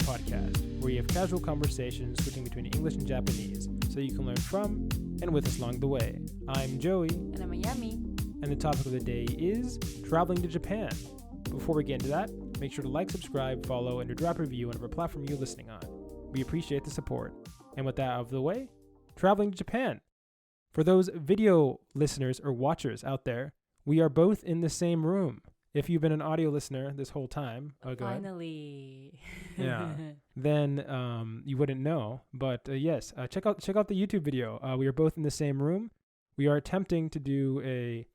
podcast, where we have casual conversations switching between English and Japanese, so you can learn from and with us along the way. I'm Joey. And I'm Yami. And the topic of the day is traveling to Japan. Before we get into that, make sure to like, subscribe, follow, and to drop a review on whatever platform you're listening on. We appreciate the support. And with that out of the way, traveling to Japan. For those video listeners or watchers out there, we are both in the same room. If you've been an audio listener this whole time, Finally. Yeah, then you wouldn't know. But yes, check out the YouTube video. We are both in the same room. We are attempting to do a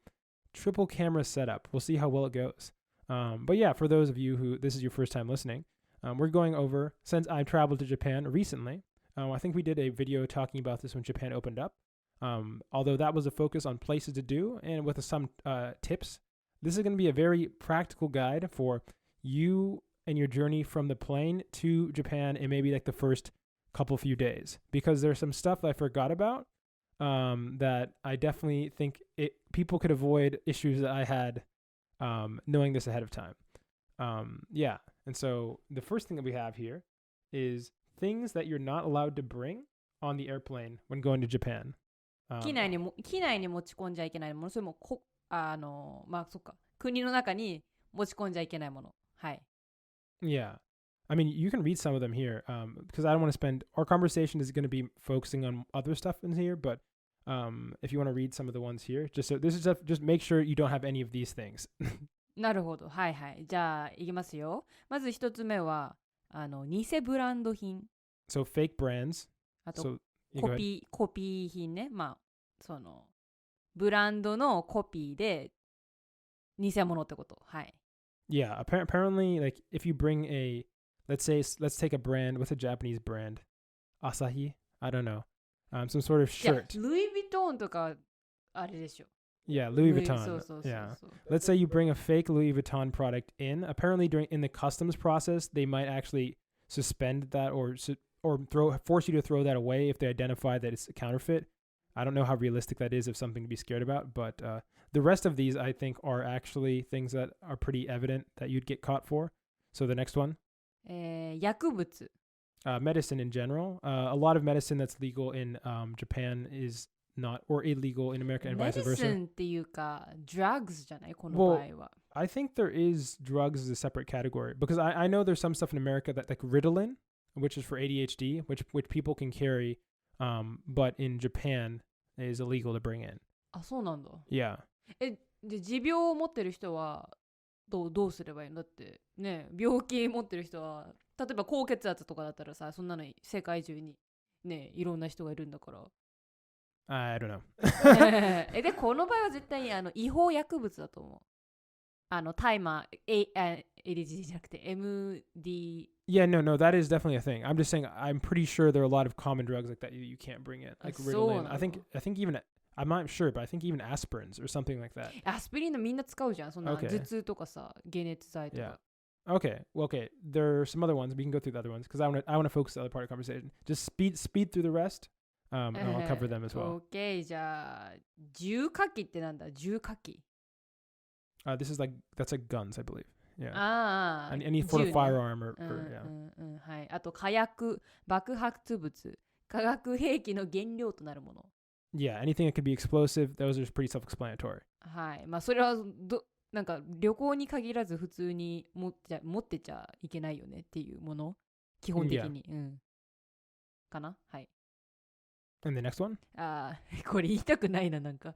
triple camera setup. We'll see how well it goes. But yeah, for those of you who this is your first time listening, we're going over, since I traveled to Japan recently, I think we did a video talking about this when Japan opened up. Although that was a focus on places to do and with some tips. This is going to be a very practical guide for you and your journey from the plane to Japan in maybe like the first few days. Because there's some stuff I forgot about that I definitely think people could avoid issues that I had knowing this ahead of time. Yeah. And so the first thing that we have here is things that you're not allowed to bring on the airplane when going to Japan. 機内に持ち込んじゃいけないもの、それもまあそっか、国の中に持ち込んじゃいけないもの。はい。Yeah. I mean, you can read some of them here because I don't want to spend, our conversation is going to be focusing on other stuff in here, but if you want to read some of the ones here, just make sure you don't have any of these things. なるほど。はいはい。じゃあ、いきますよ。まず一つ目は、偽ブランド品。So fake brands. あと、コピー品ね。まあ、その、ブランドのコピーで、偽物ってこと。はい。Yeah, apparently, like, if you bring let's take a brand, what's a Japanese brand? Asahi? I don't know. Some sort of shirt. ルイ・ヴィトンとか、あれでしょ。Yeah, Louis Vuitton. そう。Yeah. Let's say you bring a fake Louis Vuitton product in. Apparently, in the customs process, they might actually suspend that or force you to throw that away if they identify that it's a counterfeit. I don't know how realistic that is of something to be scared about, but the rest of these, I think, are actually things that are pretty evident that you'd get caught for. So the next one. 薬物。Medicine in general. A lot of medicine that's legal in Japan is not, or illegal in America and vice versa. Medicine っていうか、drugs じゃないこの場合は。Well, I think there is drugs as a separate category because I know there's some stuff in America that like Ritalin, which is for ADHD, which people can carry, but in Japan is illegal to bring in. あ、そうなんだ。Yeah. で持病を持ってる人はどうすればいいの？だってね、病気持ってる人は例えば高血圧とかだったらさ、そんなの世界中にね、いろんな人がいるんだから。I don't know. でこの場合は絶対違法薬物だと思う。タイマー、ADHD じゃなくて MD。 Yeah, no, that is definitely a thing. I'm just saying I'm pretty sure there are a lot of common drugs like that you can't bring in, like Ritalin. I think even I'm not sure, but I think even aspirins or something like that. アスピリンのみんな使うじゃん。そんな頭痛とかさ、解熱剤とか。Yeah. Okay. Well, okay. There are some other ones. We can go through the other ones because I want to focus the other part of the conversation. Just speed through the rest, and I'll cover them as well. Okay. じゃあ重火器ってなんだ？重火器。This is that's like guns, I believe. Yeah. Any sort of firearm or yeah. はい。あと火薬、爆発物、化学兵器の原料となるもの。Yeah, anything that could be explosive, those are pretty self-explanatory. はい。まあそれはなんか旅行に限らず普通に持ってちゃいけないよねっていうもの、基本的に。かな？はい。And the next one? これ言いたくないな、なんか。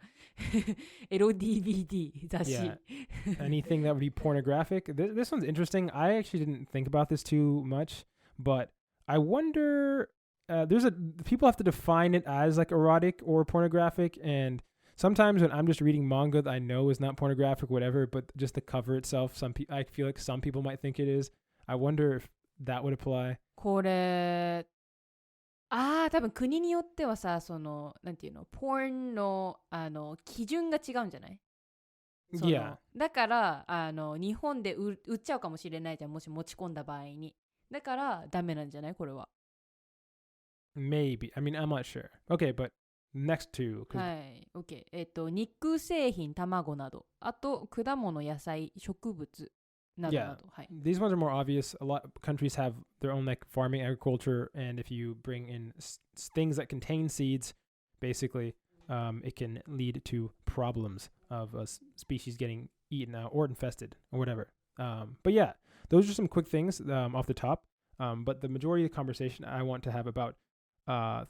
エロ DVD 雑誌。Yeah. Anything that would be pornographic. This one's interesting. I actually didn't think about this too much, but I wonder, people have to define it as like erotic or pornographic, and sometimes when I'm just reading manga that I know is not pornographic, whatever, but just the cover itself, I feel like some people might think it is. I wonder if that would apply. これ多分国によってはさ、そのなんていうの、ポーンの基準が違うんじゃない？ Yeah. だから日本で売っちゃうかもしれないじゃん、もし持ち込んだ場合に。だからダメなんじゃないこれは。Maybe. I mean, I'm not sure. Okay, but next two. はい。OK。肉製品、卵など。あと果物、野菜、植物。などなど、はい。These ones are more obvious. A lot of countries have their own like farming agriculture, and if you bring in things that contain seeds, basically, it can lead to problems of a species getting eaten out or infested or whatever. But yeah, those are some quick things off the top. But the majority of the conversation I want to have about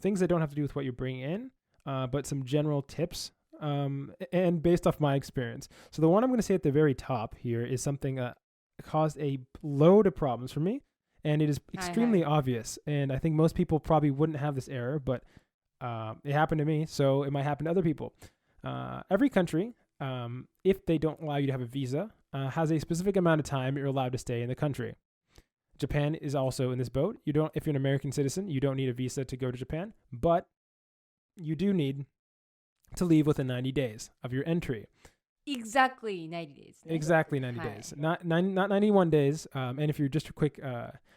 things that don't have to do with what you bring in, but some general tips, and based off my experience. So the one I'm going to say at the very top here is something caused a load of problems for me, and it is extremely obvious. And I think most people probably wouldn't have this error, but it happened to me, so it might happen to other people. Every country, if they don't allow you to have a visa, has a specific amount of time you're allowed to stay in the country. Japan is also in this boat. If you're an American citizen, you don't need a visa to go to Japan, but you do need to leave within 90 days of your entry. Exactly 90 days. Exactly 90 days. Not 91 days. And if you're just quick,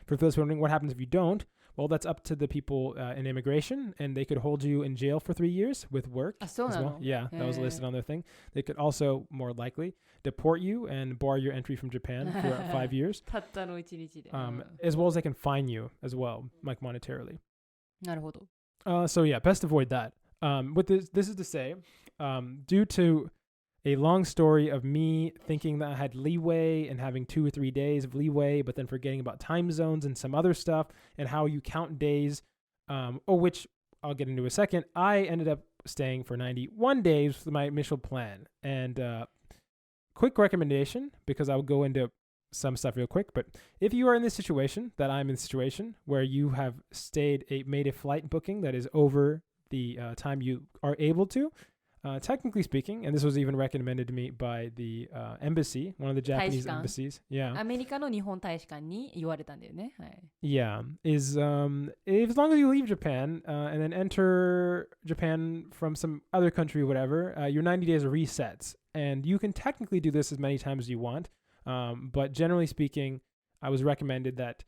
for those wondering what happens if you don't, well, that's up to the people in immigration, and they could hold you in jail for 3 years with work as well. Yeah, that was listed on their thing. They could also, more likely, deport you and bar your entry from Japan for 5 years. たったの1日で。As well as they can fine you as well, like monetarily. なるほど。So yeah, best avoid that. With this is to say, due to a long story of me thinking that I had leeway and having 2 or 3 days of leeway, but then forgetting about time zones and some other stuff and how you count days, which I'll get into in a second, I ended up staying for 91 days with my initial plan. And quick recommendation, because I'll go into some stuff real quick, but if you are in this situation, that I'm in this situation, where you have made a flight booking that is over the time you are able to, technically speaking, and this was even recommended to me by the embassy, one of the Japanese embassies. Yeah. アメリカの日本大使館に言われたんだよね。はい。Yeah. Is as long as you leave Japan and then enter Japan from some other country or whatever, your 90 days resets. And you can technically do this as many times as you want. But generally speaking, I was recommended that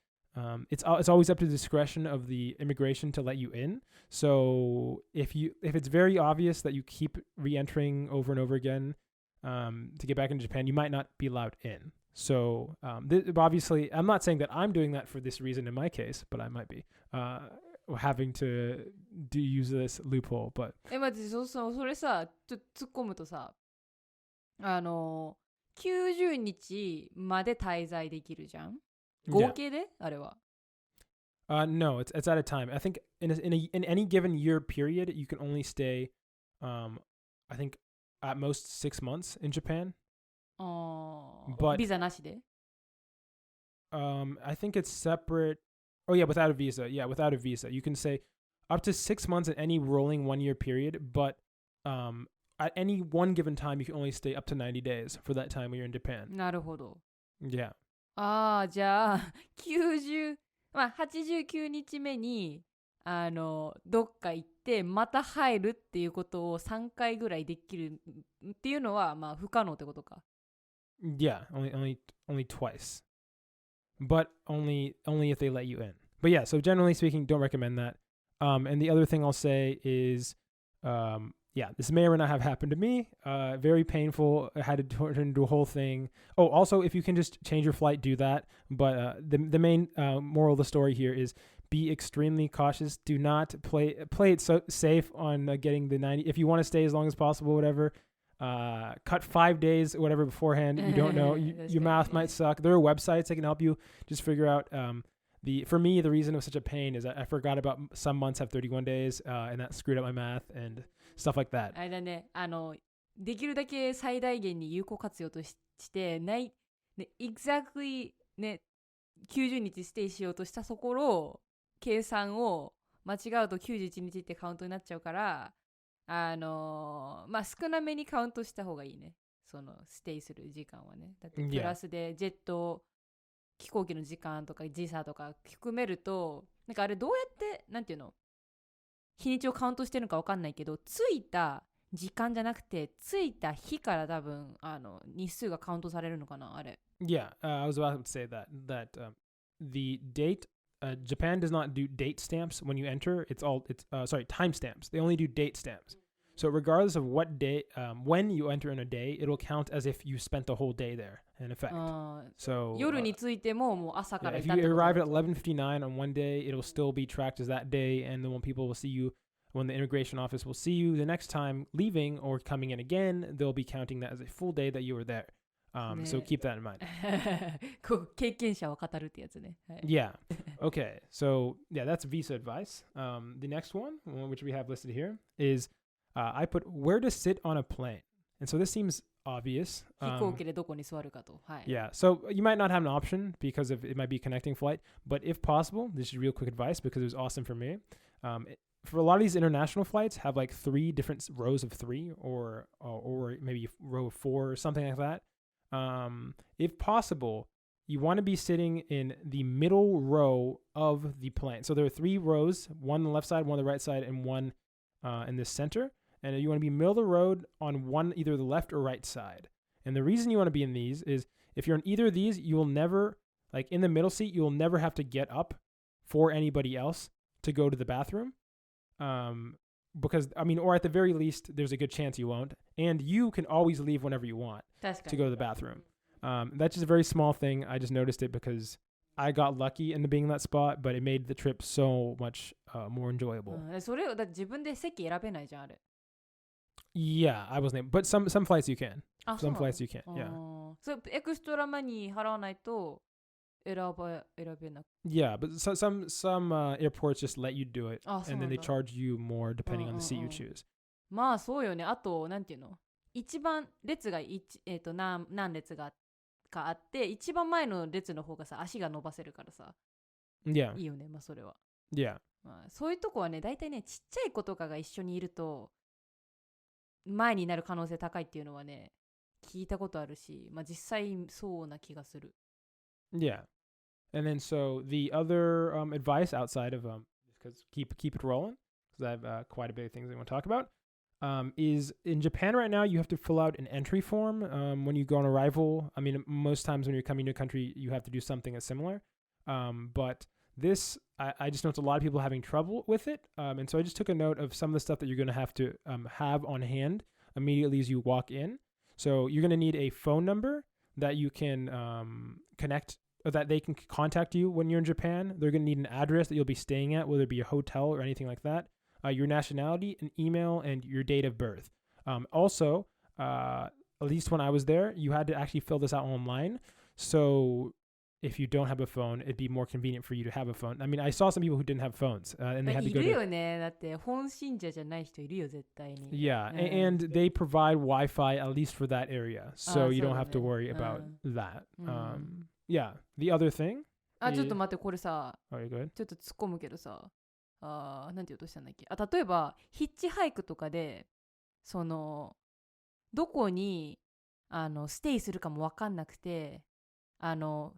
it's always up to the discretion of the immigration to let you in. So if it's very obvious that you keep re-entering over and over again to get back into Japan, you might not be allowed in. So obviously, I'm not saying that I'm doing that for this reason in my case, but I might be having to use this loophole. But 待って、それさ、突っ込むとさ、90日まで滞在できるじゃん。合計であれは。No, it's at a time. I think in any given year period, you can only stay, I think at most 6 months in Japan. But ビザなしで I think it's separate. Oh yeah, without a visa. Yeah, without a visa. You can stay up to 6 months in any rolling 1 year period, but at any one given time, you can only stay up to 90 days for that time when you're in Japan. なるほど。Yeah. じゃあ89日目にどっか行ってまた入るっていうことを3回ぐらいできるっていうのはまあ不可能ってことか。Yeah, only twice. But only if they let you in. But yeah, so generally speaking, don't recommend that. And the other thing I'll say is yeah, this may or may not have happened to me. Very painful. I had to turn into a whole thing. Oh, also, if you can just change your flight, do that. But the main moral of the story here is be extremely cautious. Do not play it so safe on getting the 90. If you want to stay as long as possible, whatever, cut 5 days, whatever beforehand. You don't know. Your math might suck. There are websites that can help you just figure out. For me, the reason it was such a pain is that I forgot about some months have 31 days, and that screwed up my math and stuff like that. あれだね、できるだけ最大限に有効活用としてね、exactly ね、90日ステイしようとしたところ、計算を間違うと91日ってカウントになっちゃうから、まあ少なめにカウントした方がいいね。そのステイする時間はね。だってプラスでジェット飛行機の時間とか時差とか含めると、なんかあれどうやってなんていうの？日にちをカウントしてるのか分かんないけど、着いた時間じゃなくて着いた日から多分日数がカウントされるのかなあれ。Yeah, I was about to say that the date Japan does not do date stamps when you enter. It's time stamps. They only do date stamps. So regardless of what day, when you enter in a day, it'll count as if you spent the whole day there in effect. So 夜に着いてももう朝か yeah, らい if たって you こと arrive at 11:59 on one day, it'll still be tracked as that day, and then when people will see you, when the immigration office will see you the next time leaving or coming in again, they'll be counting that as a full day that you were there. So keep that in mind. こう経験者は語るってやつね、はい、Yeah. Okay. So yeah, that's visa advice. The next one, which we have listed here, is I put where to sit on a plane. And so this seems obvious. 飛行機でどこに座るかと、はい、Yeah. So you might not have an option because of it might be a connecting flight, but if possible, this is real quick advice because it was awesome for me. For a lot of these international flights have like 3 different rows of 3 or maybe row of 4 or something like that. If possible, you want to be sitting in the middle row of the plane. So there are 3 rows, one on the left side, one on the right side, and one in the center. And you want to be middle of the road on one, either the left or right side. And the reason you want to be in these is if you're in either of these, you will never, like in the middle seat, you will never have to get up for anybody else to go to the bathroom. Because, I mean, or at the very least, there's a good chance you won't. And you can always leave whenever you want to go to the bathroom. That's just a very small thing. I just noticed it because I got lucky into being in that spot, but it made the trip so much more enjoyable. それだって自分で席選べないじゃんあれ Yeah, I wasn't able, but some flights you can. Some flights you can, yeah. それエクストラマニー払わないと選べなく Yeah, but some airports just let you do it, and then they charge you more depending on the seat you choose. まあそうよね。あとなんていうの一番列が何列があって一番前の列の方がさ足が伸ばせるからさ Yeah. いいよね。まあそれは Yeah. まあ、そういうとこはね大体ねちっちゃい子とかが一緒にいると前になる可能性高いっていうのはね聞いたことあるし、まあ、実際そうな気がする。Yeah. And then so the other advice outside of because keep it rolling because I have quite a bit of things I want to talk about is in Japan right now you have to fill out an entry form when you go on arrival. I mean most times when you're coming to a country you have to do something that's similar, but this I just noticed a lot of people having trouble with it, and so I just took a note of some of the stuff that you're going to have on hand immediately as you walk in. So you're going to need a phone number that you can connect, or that they can contact you when you're in Japan. They're going to need an address that you'll be staying at, whether it be a hotel or anything like that, your nationality, an email, and your date of birth. Also, at least when I was there, you had to actually fill this out online. So if you don't have a phone, it'd be more convenient for you to have a phone. I mean, I saw some people who didn't have phones, and they had to go to... いるよね。だって本信者じゃない人いるよ絶対に。Yeah, and they provide Wi-Fi at least for that area, so you don't have to worry about that. Yeah, the other thing... ちょっと待って、これさ、ちょっと突っ込むけどさ、なんて言おうとしたんだっけ。例えばヒッチハイクとかでそのどこにステイするかも分かんなくて携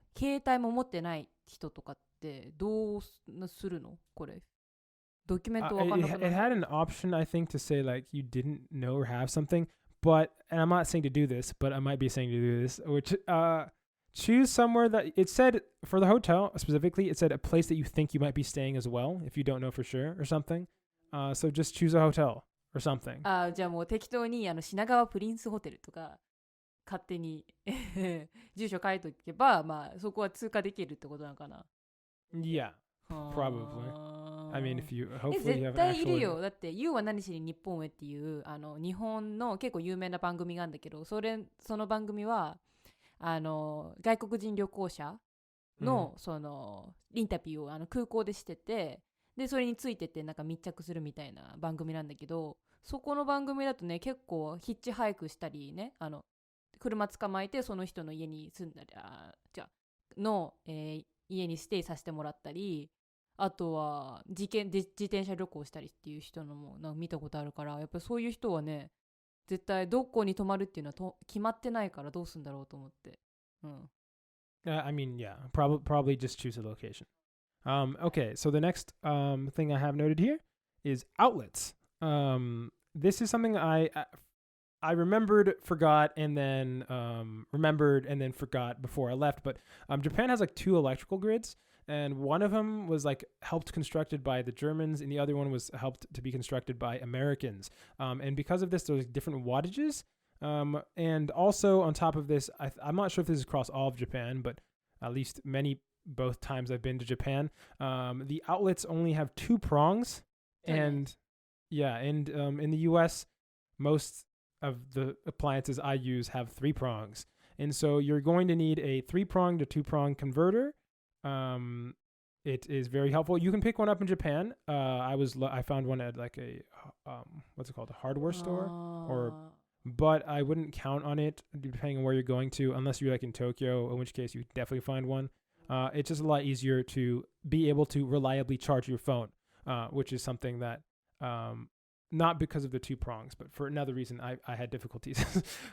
帯も持ってない人とかってどうするのこれドキュメント分かんなくない It had an option, I think, to say like you didn't know or have something, but, and I'm not saying to do this, but I might be saying to do this, which choose somewhere that it said for the hotel specifically, it said a place that you think you might be staying as well if you don't know for sure or something. So just choose a hotel or something. じゃあもう適当に品川プリンスホテルとか勝手に住所書いとけば、まあそこは通過できるってことなのかな。Yeah, probably. I mean, if you hopefully you have 絶対いるよ。だって You は何しに日本へっていう日本の結構有名な番組があるんだけど、その番組は外国人旅行者の、そのインタビューを空港でしてて、でそれについててなんか密着するみたいな番組なんだけど、そこの番組だとね結構ヒッチハイクしたりね、車捕まえてその人の家に住んだり家にステイさせてもらったり、あとは自転車旅行したりっていう人のもなんか見たことあるから、やっぱりそういう人はね絶対どこに泊まるっていうのは決まってないからどうするんだろうと思って。I mean, yeah, probably just choose a location. Okay, so the next thing I have noted here is outlets. This is something I remembered, forgot, and then remembered and then forgot before I left. But Japan has like 2 electrical grids, and one of them was like helped constructed by the Germans, and the other one was helped to be constructed by Americans. And because of this, there's different wattages. And also on top of this, I'm not sure if this is across all of Japan, but at least both times I've been to Japan, the outlets only have 2 prongs. And in the US, most of the appliances I use have 3 prongs. And so you're going to need a 3-prong to 2-prong converter. It is very helpful. You can pick one up in Japan. I found one at like a what's it called, a hardware store, but I wouldn't count on it depending on where you're going to, unless you're like in Tokyo, in which case you definitely find one. It's just a lot easier to be able to reliably charge your phone, which is something that not because of the 2 prongs, but for another reason, I had difficulties.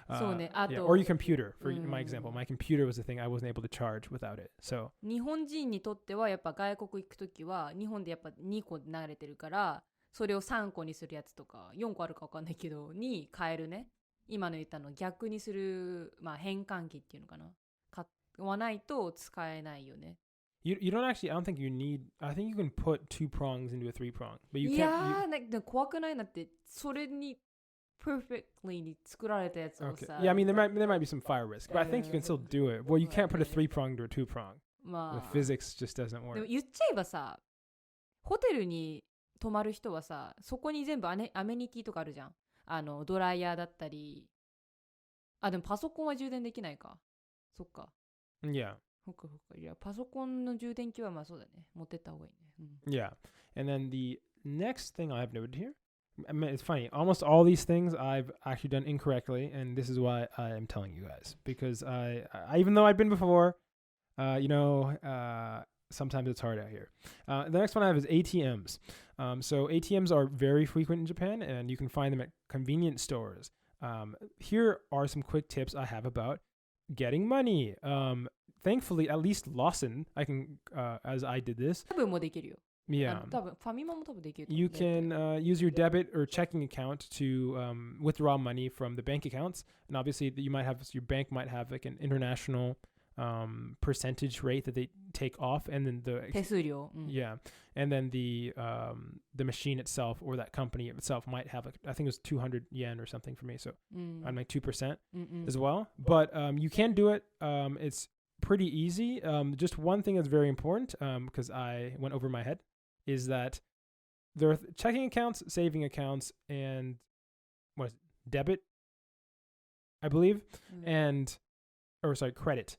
Or your computer. For my example, my computer was the thing I wasn't able to charge without it. So 日本人にとってはやっぱ外国行くときは日本でやっぱ2個慣れてるからそれを3個にするやつとか4個あるか分かんないけどに変えるね。今の言ったの逆にする、変換器っていうのかな。買わないと使えないよね。You don't actually, I don't think you need, I think you can put 2 prongs into a 3-prong, but you can't. いやー、なんか怖くないなって、それに perfectly に作られたやつをさ。Okay. Yeah, I mean, there might be some fire risk, but I think you can still do it. Well, you can't put a 3-prong to a 2-prong. The physics just doesn't work. でも言っちゃえばさ、ホテルに泊まる人はさ、そこに全部アメニティとかあるじゃん。ドライヤーだったり。でもパソコンは充電できないか。そっか。Yeah.いや、パソコンの充電器はそうだね。持ってった方がいいね。Yeah. And then the next thing I have noted here, I mean, it's funny. Almost all these things I've actually done incorrectly, and this is why I am telling you guys. Because I even though I've been before, sometimes it's hard out here. The next one I have is ATMs. So ATMs are very frequent in Japan, and you can find them at convenience stores. Here are some quick tips I have about getting money. Thankfully, at least Lawson, I can, as I did this. 多分もできるよ。Yeah. 多分ファミマも多分できる。You can use your debit or checking account to withdraw money from the bank accounts, and obviously your bank might have like an international percentage rate that they take off, and then the 手数料。Yeah, and then the machine itself or that company itself might have like I think it was 200 yen or something for me, so I'm like 2% as well. But you can do it. It's pretty easy. Just one thing that's very important, because I went over my head, is that there are checking accounts, saving accounts, and debit, I believe, credit,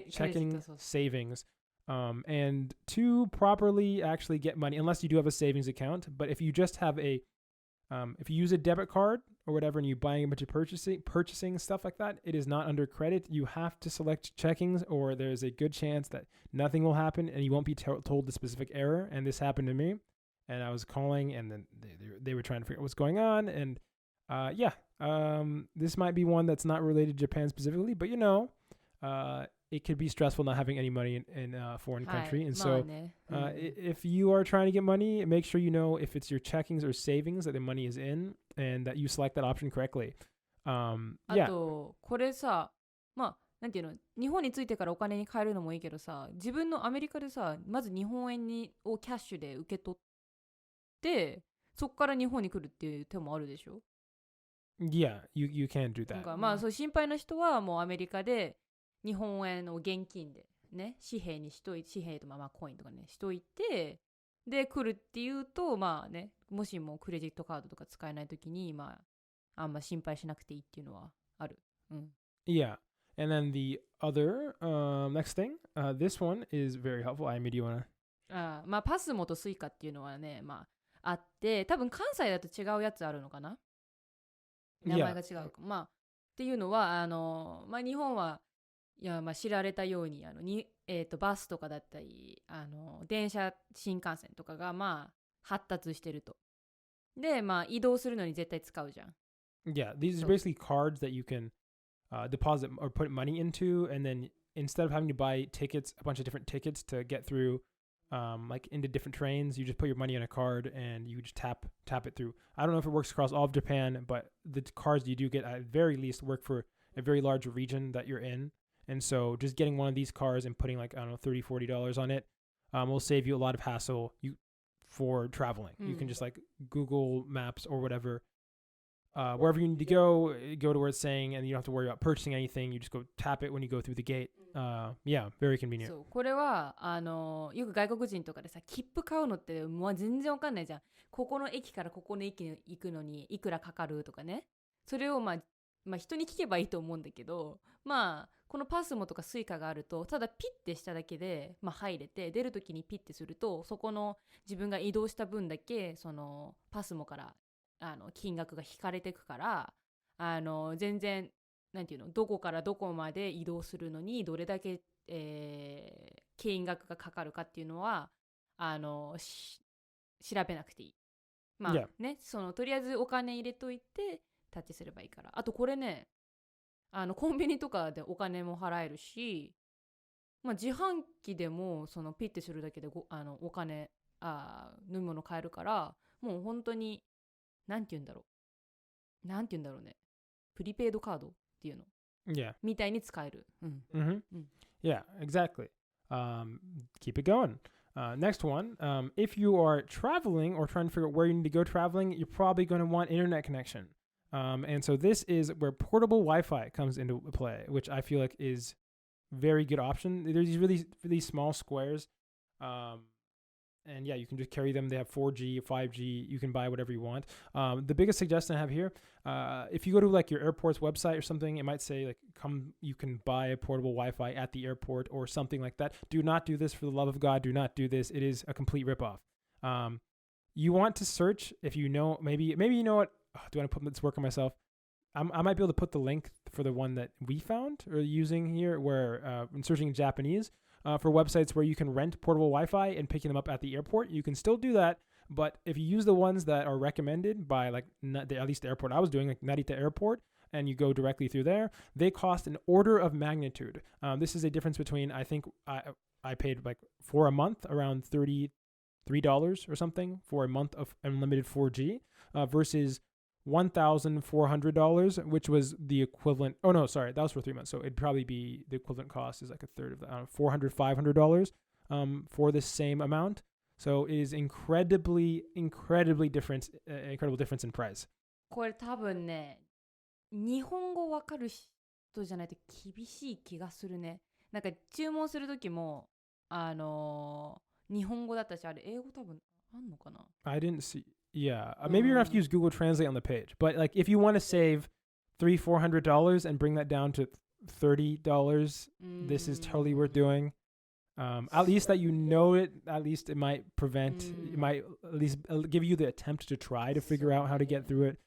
checking, savings, and to properly actually get money, unless you do have a savings account. But if you just have if you use a debit card or whatever, and you're buying a bunch of purchasing stuff like that, it is not under credit. You have to select checkings, or there's a good chance that nothing will happen and you won't be told the specific error. And this happened to me, and I was calling, and then they were trying to figure out what's going on. And this might be one that's not related to Japan specifically, but it could be stressful not having any money in a foreign country. And so if you are trying to get money, make sure you know if it's your checkings or savings that the money is in, and that you select that option correctly. あとこれさ、なんていうの、日本に着いてからお金に換えるのもいいけどさ、自分のアメリカでさ、まず日本円をキャッシュで受け取って、そこから日本に来るっていう手もあるでしょ。Yeah, you can do that. なんかそう心配な人はもうアメリカで日本円を現金でね、紙幣とコインとかねしといて、で来るっていうともしもクレジットカードとか使えないときにあんま心配しなくていいっていうのはある。Yeah, and then the other next thing, this one is very helpful. I mean, do you wanna? パスモとスイカっていうのはね、あって、多分関西だと違うやつあるのかな。名前が違うか。っていうのは日本はいや知られたようにバスとかだったり電車新幹線とかが発達してると。で移動するのに絶対使うじゃん。Yeah, these are basically cards that you can deposit or put money into, and then instead of having to buy tickets, a bunch of different tickets to get through like into different trains, you just put your money on a card and you just tap it through. I don't know if it works across all of Japan, but the cards you do get at very least work for a very large region that you're in. And so just getting one of these cards and putting like, I don't know, $30-$40 on it will save you a lot of hassle for traveling. You can just like Google Maps or whatever. Wherever you need to go to where it's saying, and you don't have to worry about purchasing anything. You just go tap it when you go through the gate. Yeah, very convenient. そうこれはよく外国人とかでさ切符買うのってもう全然わかんないじゃん。ここの駅からここの駅に行くのにいくらかかるとかね。それをまあ人に聞けばいいと思うんだけど、まあこのパスモとかスイカがあるとただピッてしただけで、入れて出るときにピッてするとそこの自分が移動した分だけそのパスモから金額が引かれていくから全然なんていうのどこからどこまで移動するのにどれだけ、金額がかかるかっていうのは調べなくていい。ね、そのとりあえずお金入れといてタッチすればいいから。あとこれねコンビニとかでお金も払えるし、自販機でもそのピッてするだけでお金飲み物買えるからもう本当になんて言うんだろうねプリペイドカードっていうの、みたいに使える。Yeah, exactly. Keep it going. Next one, if you are traveling or trying to figure out where you need to go traveling, you're probably going to want internet connection. And so this is where portable Wi-Fi comes into play, which I feel like is very good option. There's these really small squares. And yeah, you can just carry them. They have 4G, 5G. You can buy whatever you want. The biggest suggestion I have here, if you go to like your airport's website or something, it might say like, you can buy a portable Wi-Fi at the airport or something like that. Do not do this, for the love of God. Do not do this. It is a complete ripoff. You want to search if you know, maybe you know what, do I want to put this work on myself? I might be able to put the link for the one that we found or using here where when searching in Japanese, for websites where you can rent portable Wi-Fi and picking them up at the airport. You can still do that, but if you use the ones that are recommended by like at least the airport I was doing, like Narita Airport, and you go directly through there, they cost an order of magnitude. This is a difference between, I think I paid like for a month around $33 or something for a month of unlimited 4G versus $1,400, which was the equivalent. Oh no, sorry, that was for 3 months. So it'd probably be the equivalent cost is like a third of that, $400, $500 for the same amount. So it is incredible difference in price. これ多分ね、日本語わかる人じゃないと厳しい気がするね。なんか注文するときも日本語だったし、あれ英語多分あんのかな？ I didn't see. Yeah, maybe you're gonna have to use Google Translate on the page. But like, if you want to save $300-400 and bring that down to $30, this is totally worth doing. At least that you know it. At least it might prevent. It might at least give you the attempt to try to figure out how to get through it.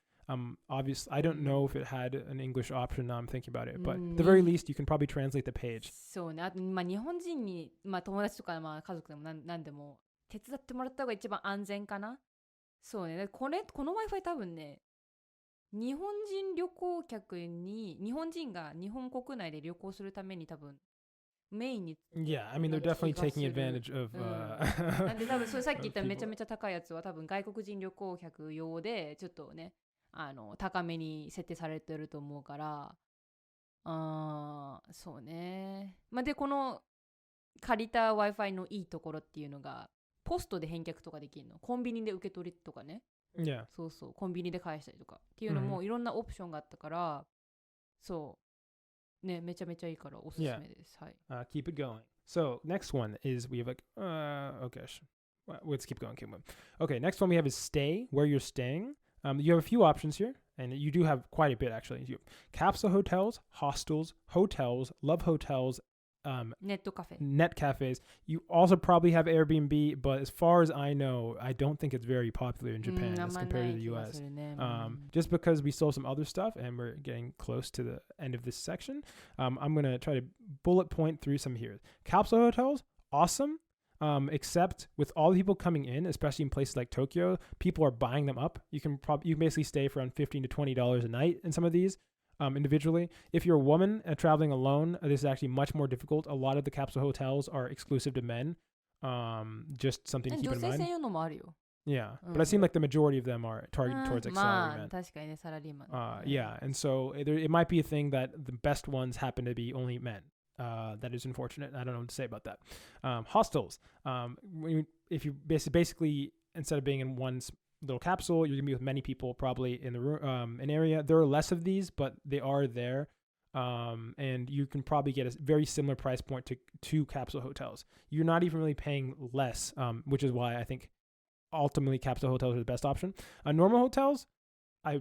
Obviously, I don't know if it had an English option. Now I'm thinking about it, but at the very least, you can probably translate the page. そうね。あと日本人に友達とか家族でも何でも手伝ってもらった方が一番安全かな。そうね。この Wi-Fi 多分ね、日本人旅行客に日本人が日本国内で旅行するために多分メインに。Yeah, I mean they're definitely taking advantage of. なんで多分それさっき言っためちゃめちゃ高いやつは多分外国人旅行客用でちょっとね高めに設定されてると思うから、そうね。でこの借りた Wi-Fi のいいところっていうのが。ポストで返却とかできるの。コンビニで受け取りとかね。Yeah. そうそう。コンビニで返したりとかっていうのもいろんなオプションがあったから、そうね、めちゃめちゃいいからおすすめです。はい。Keep it going. So next one is we have like oh gosh, let's keep going. Okay, next one we have is stay, where you're staying. You have a few options here, and you do have quite a bit actually. You have capsule hotels, hostels, love hotels. Net cafes. You also probably have Airbnb, but as far as I know, I don't think it's very popular in Japan as compared to the US. Just because we saw some other stuff and we're getting close to the end of this section, I'm going to try to bullet point through some here. Capsule hotels, awesome. Except with all the people coming in, especially in places like Tokyo, people are buying them up. You can basically stay for around $15 to $20 a night in some of these. Individually. If you're a woman traveling alone, this is actually much more difficult. A lot of the capsule hotels are exclusive to men. Just something to keep in mind. Yeah, but it seems like the majority of them are targeted towards like salarymen. Yeah, and so it might be a thing that the best ones happen to be only men. that is unfortunate. I don't know what to say about that. Hostels. If you basically, instead of being in one little capsule, you're going to be with many people probably in the room, an area. There are less of these, but they are there. And you can probably get a very similar price point to capsule hotels. You're not even really paying less, which is why I think ultimately capsule hotels are the best option. Normal hotels, I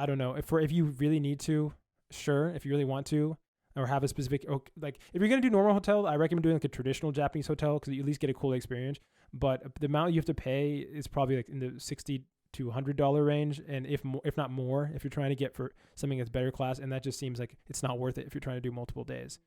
don't know. If you really need to, sure. If you really want to, or have a specific, like if you're going to do normal hotel, I recommend doing like a traditional Japanese hotel because you at least get a cool experience. But the amount you have to pay is probably like in the $60 to $100 range, and if not more, if you're trying to get for something that's better class, and that just seems like it's not worth it if you're trying to do multiple days.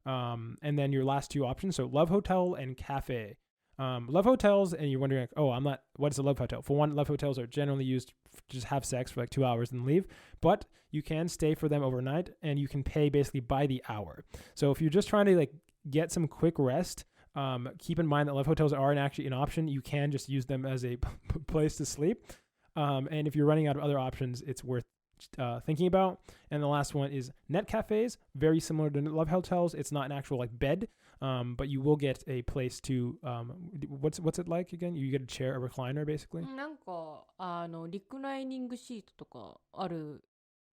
And then your last two options, so love hotel and cafe. Love hotels, and you're wondering, like, what is a love hotel? For one, love hotels are generally used to just have sex for like 2 hours and leave, but you can stay for them overnight, and you can pay basically by the hour. So if you're just trying to like get some quick rest, keep in mind that love hotels are actually an option. You can just use them as a place to sleep. And if you're running out of other options, it's worth thinking about. And the last one is net cafes, very similar to love hotels. It's not an actual like bed, but you will get a place to, what's it like again? You get a chair, a recliner basically. なんかリクライニングシートとかある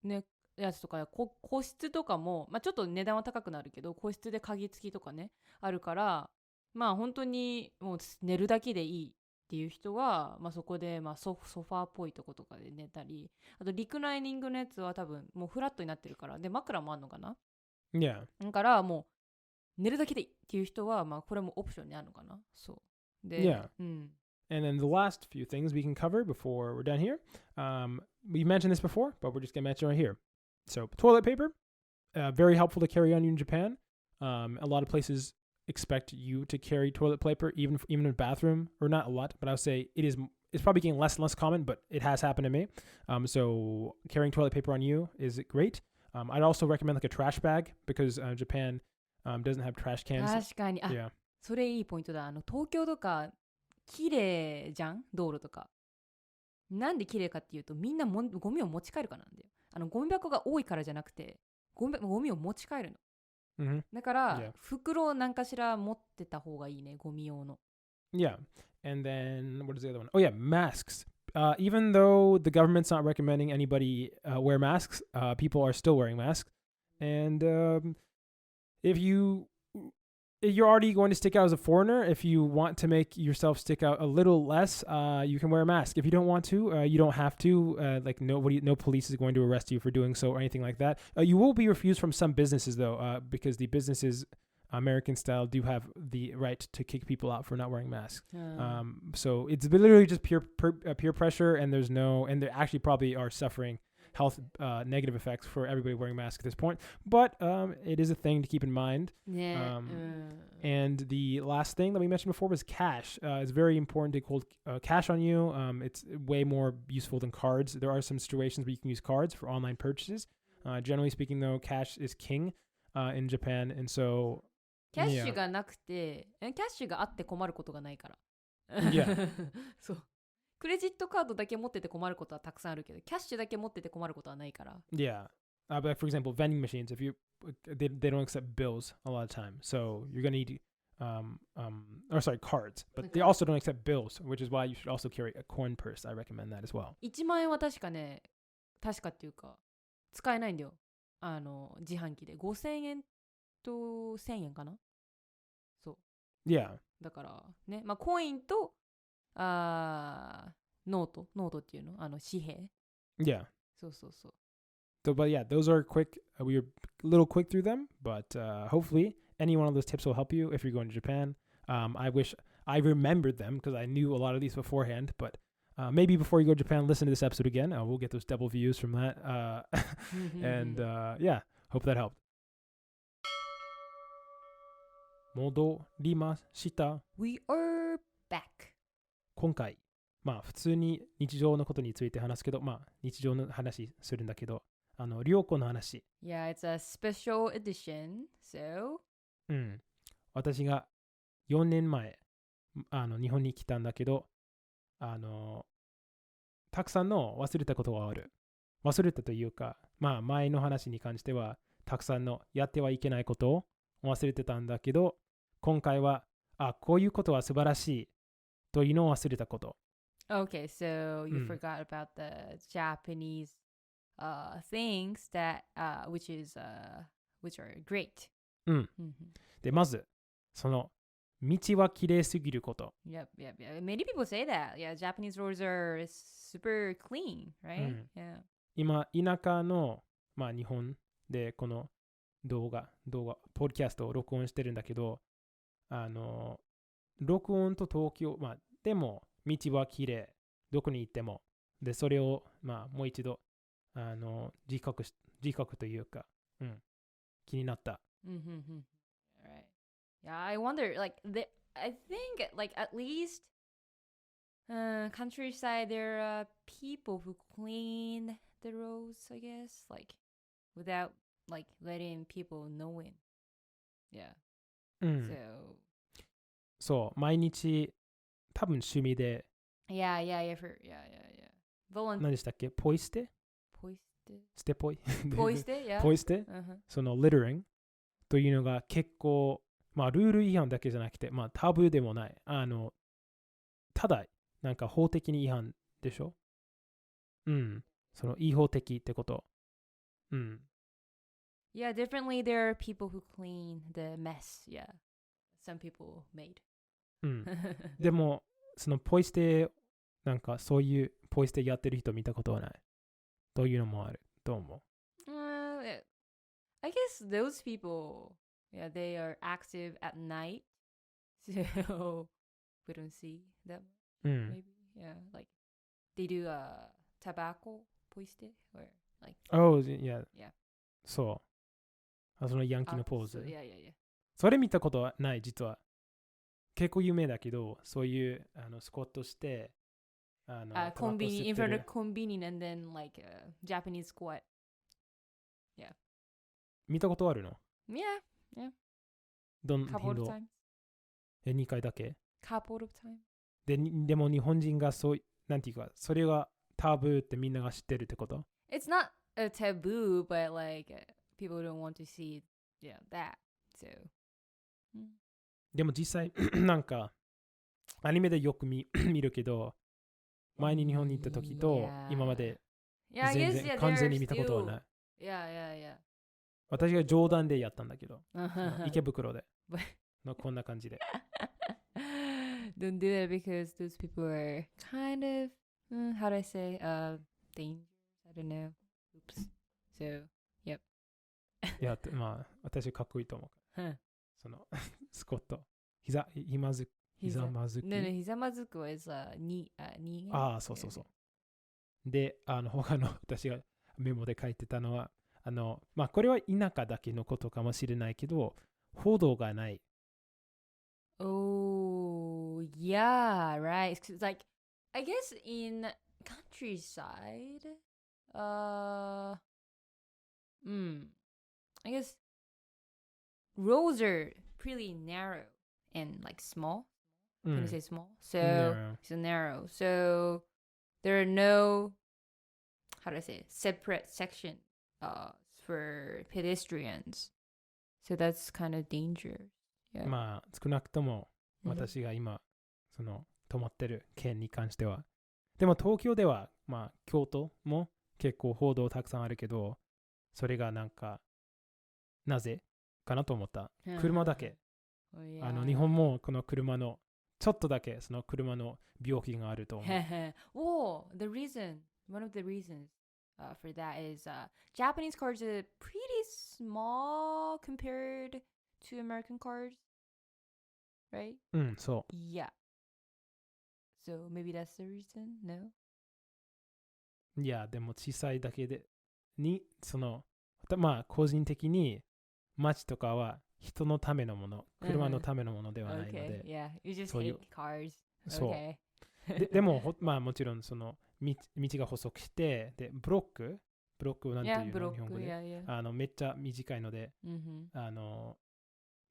ねやつとか個室とかも、まあ、ちょっと値段は高くなるけど個室で鍵付きとかねあるから、まあ本当にもう寝るだけでいいっていう人は、まあ、そこで、まあ、ソファーっぽいとことかで寝たり、あとリクライニングのやつは多分もうフラットになってるから、で枕もあるのかな。Yeah. だからもう寝るだけでいいっていう人は、まあこれもオプションにあるのかな。そうで、Yeah. And then the last few things we can cover before we're done here. We mentioned this before, but we're just going to mention it right here. So toilet paper, very helpful to carry on you in Japan. A lot of places expect you to carry toilet paper, even in a bathroom, or not a lot, but I would say it's probably getting less and less common, but it has happened to me. So carrying toilet paper on you is great. I'd also recommend like a trash bag because Japan doesn't have trash cans. 確かに、Yeah. それいいポイントだ。東京とか綺麗じゃん、道路とか。なんで綺麗かっていうと、みんなゴミを持ち帰るからなんだよ。ゴミ箱が多いからじゃなくて、ゴミを持ち帰るの。Mm-hmm. だから、袋なんかしら持ってた方がいいね、ゴミ用の。Yeah. And then, what is the other one? Oh, yeah, masks. Even though the government's not recommending anybody wear masks, people are still wearing masks. And if you're already going to stick out as a foreigner, if you want to make yourself stick out a little less, you can wear a mask. If you don't want to, you don't have to. No police is going to arrest you for doing so or anything like that. You will be refused from some businesses, though, because the businesses, American style, do have the right to kick people out for not wearing masks. So it's literally just peer pressure, and they actually probably are suffering health negative effects for everybody wearing masks at this point, but it is a thing to keep in mind. And the last thing that we mentioned before was cash. It's very important to hold cash on you. It's way more useful than cards. There are some situations where you can use cards for online purchases. Generally speaking, though, cash is king in Japan, and so キャッシュがなくて、キャッシュがあって困ることがないから。Yeah. そう。クレジットカードだけ持ってて困ることはたくさんあるけど、キャッシュだけ持ってて困ることはないから。Yeah. But for example, vending machines, they don't accept bills a lot of time. So you're going to need, cards. But they also don't accept bills, which is why you should also carry a coin purse. I recommend that as well. 1万円は確かっていうか、使えないんだよ。自販機で。5000円と1000円かな？そう。Yeah. だからね、まあコインとノートっていうの紙幣 Yeah. そう。So, but yeah, those are quick. We were a little quick through them, but hopefully any one of those tips will help you if you're going to Japan. I wish I remembered them because I knew a lot of these beforehand, but maybe before you go to Japan, listen to this episode again. We'll get those double views from that. And yeah, hope that helped. 戻りました。 We are back. 今回、普通に日常のことについて話すけど、日常の話するんだけど、旅行の話。Yeah, it's a special edition, so. 私が4年前、日本に来たんだけど、たくさんの忘れたことがある。忘れたというか、前の話に関しては、たくさんのやってはいけないこと忘れてたんだけど、今回は、こういうことは素晴らしいというのを忘れたこと。Okay, so you うん。forgot about the Japanese things that which are great. うん。Mhm. で、まず、その、道は綺麗すぎること。Yep. Many people say that. Yeah, Japanese roads are super clean, う right? ん。Yeah. 今、田舎の、日本でこの動画、ポッドキャストを録音してるんだけど、録音と東京、でも、道は綺麗。どこに行っても。で、それを、もう一度、自覚というか、気になった。Mm-hmm. All right. Yeah, I wonder. I think, at least, countryside, there are people who clean the roads. I guess, without letting people knowing. Yeah. うん。So. そう、毎日、多分趣味で、Yeah. Yeah. Volunteer. 何でしたっけ？ポイ捨て Poiste. 捨てポイ Poiste. Yeah. ポイ捨て Uh-huh. その littering というのが結構、ルール違反だけじゃなくて、タブーでもない。ただ、なんか法的に違反でしょ？うん。その違法的ってこと。うん。Yeah, definitely there are people who clean the mess. Yeah. Some people made. うん。でも、そのポイ捨て、なんかそういうポイ捨てやってる人見たことはない。というのもあると思 I guess those people, yeah, they are active at night. So we don't see them う。うん。maybe. Yeah, they do tobacco poiste or Oh, yeah. Yeah. そう。そのヤンキーのポーズ。yeah. それ見たことはない、実は。結構有名だけど、そういうスコットして、Convenience in front of convenience and then Japanese squat. Yeah. 見たことあるの？ Yeah. どん Couple 頻 of 度？ times. 2回だけ Couple of times. でも日本人がなんていうか、それがタブーってみんなが知ってるってこと？ It's not a taboo, but people don't want to see that. So. でも実際、なんか、アニメでよく見るけど、前に日本に行った時と、今まで Yeah, I 全 guess 然 yeah, 完 there 全 are に見たことはない。 still. Yeah. 私が冗談でやったんだけど、池袋で。こんな感じで。Don't do that because those people are kind of, how do I say, dangerous. I don't know. Oops. So, yep. いや、私かっこいいと思う。 Huh. その、スコット。ひざまずき。 No, hizamazuku is ni. そう。で、他の私がメモで書いてたのは、これは田舎だけのことかもしれないけど、報道がない。Oh, yeah, right. It's I guess in countryside, I guess roads are pretty narrow and small. Can you say small? Narrow. So narrow. So there are no, how do I say it? Separate section for pedestrians. So that's kind of dangerous. Yeah. 少なくとも私が今、その泊まってる県に関しては。でも東京では、京都も結構報道たくさんあるけど、それがなんか、なぜかなと思った。車だけ。日本もこの車の、ちょっとだけその車の病気があると思う。One of the reasons for that is Japanese cars are pretty small compared to American cars, right? そう。Yeah. So maybe that's the reason? No? いや、でも小さいだけで、その、個人的に街とかは人のためのもの、車のためのものではないので。Okay, yeah. You just hate cars. そう。Okay. でも、もちろんその道が細くして、で、ブロックをなんていうの、日本語で。めっちゃ短いので、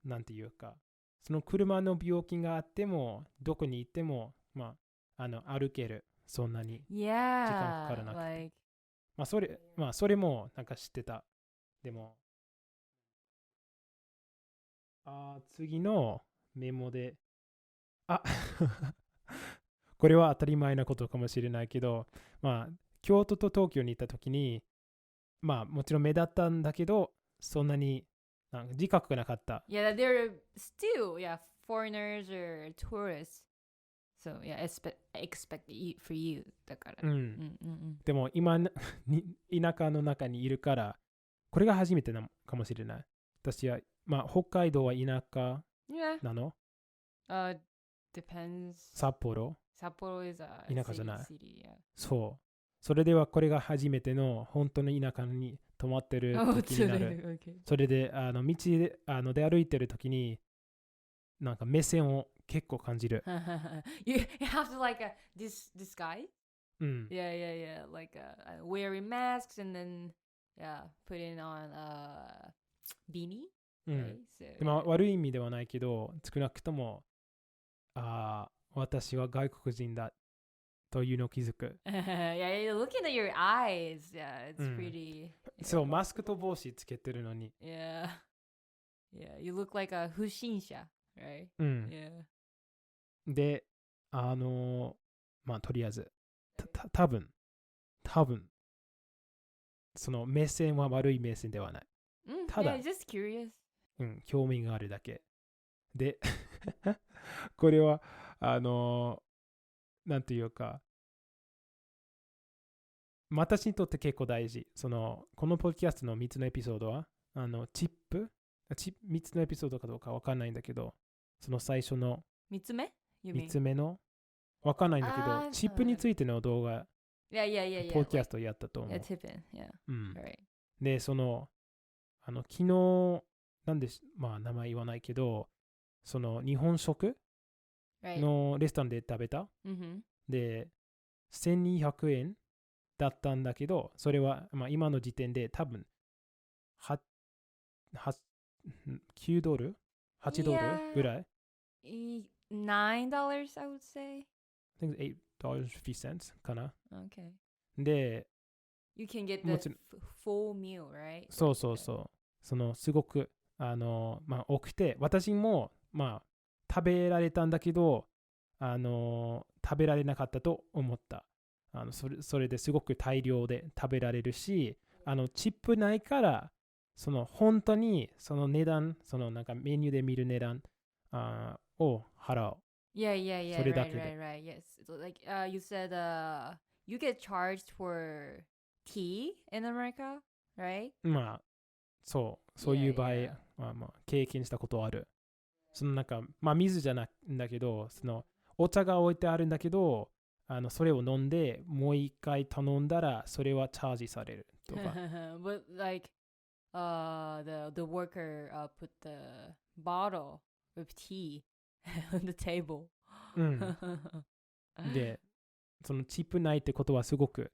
なんていうか、その車の病気があっても、どこに行っても、歩ける。そんなに時間かからなくて。それもなんか知ってた。でも、次のメモで、あこれは当たり前なことかもしれないけど、まあ、京都と東京に行った時に、まあ、もちろん目立ったんだけど、そんなになんか自覚がなかった。Yeah, they're still, yeah, foreigners or tourists. So, yeah, expect for you. だから。うん。でも今田舎の中にいるから、これが初めてなのかもしれない。私は、まあ、北海道は田舎 Yeah. なの Depends. 札幌 is a 田舎じゃない。city, yeah. そう。それではこれが初めての本当の田舎に泊まってる時になる。Okay. それで道で出歩いてる時になんか目線を結構感じる。you have to like this guy? うん。Yeah. Like wearing masks and then putting on beanie. うん。Right? So, でも悪い意味ではないけど、少なくとも私は外国人だというのを気づく。yeah, you're looking at your eyes. Yeah, it's pretty. そう、マスクと帽子つけてるのに。Yeah, you look like a 不審者, right? うん。Yeah. で、まあ、とりあえず、多分、その目線は悪い目線ではない。ただ、yeah, just curious. 興味があるだけ。で、これは、なんていうか、私にとって結構大事。このポッドキャストの3つのエピソードは、3つのエピソードかどうかわかんないんだけど、その最初の3つ目3つ目のわかんないんだけど、チップについての動画、yeah, ポッドキャストやったと思う。Yeah, tipping, yeah. うん。Right. で、昨日、なんで、まあ名前言わないけど、日本食 Right. のレストランで食べた。で、1200円だったんだけど、それは、まあ、今の時点で多分9ドル ?8 ドルぐらい $9, I would say. I think it's $8.50 かな。Okay. で、You can get the full meal, right? そう。すごく、まあ、多くて、私も、まあ、食べられたんだけど、食べられなかったと思った。それですごく大量で食べられるし、チップないから、本当にその値段、なんかメニューで見る値段を払う。Yeah. それだけで。Right. Yes. So, like you said, you get charged for tea in America, right? まあ、そういう場合、まあ、経験したことある。なんか、まあ、水じゃないんだけど、お茶が置いてあるんだけど、それを飲んで、もう一回頼んだら、それはチャージされるとか。But like, the worker put the bottle of tea on the table. で、チップないってことはすごく、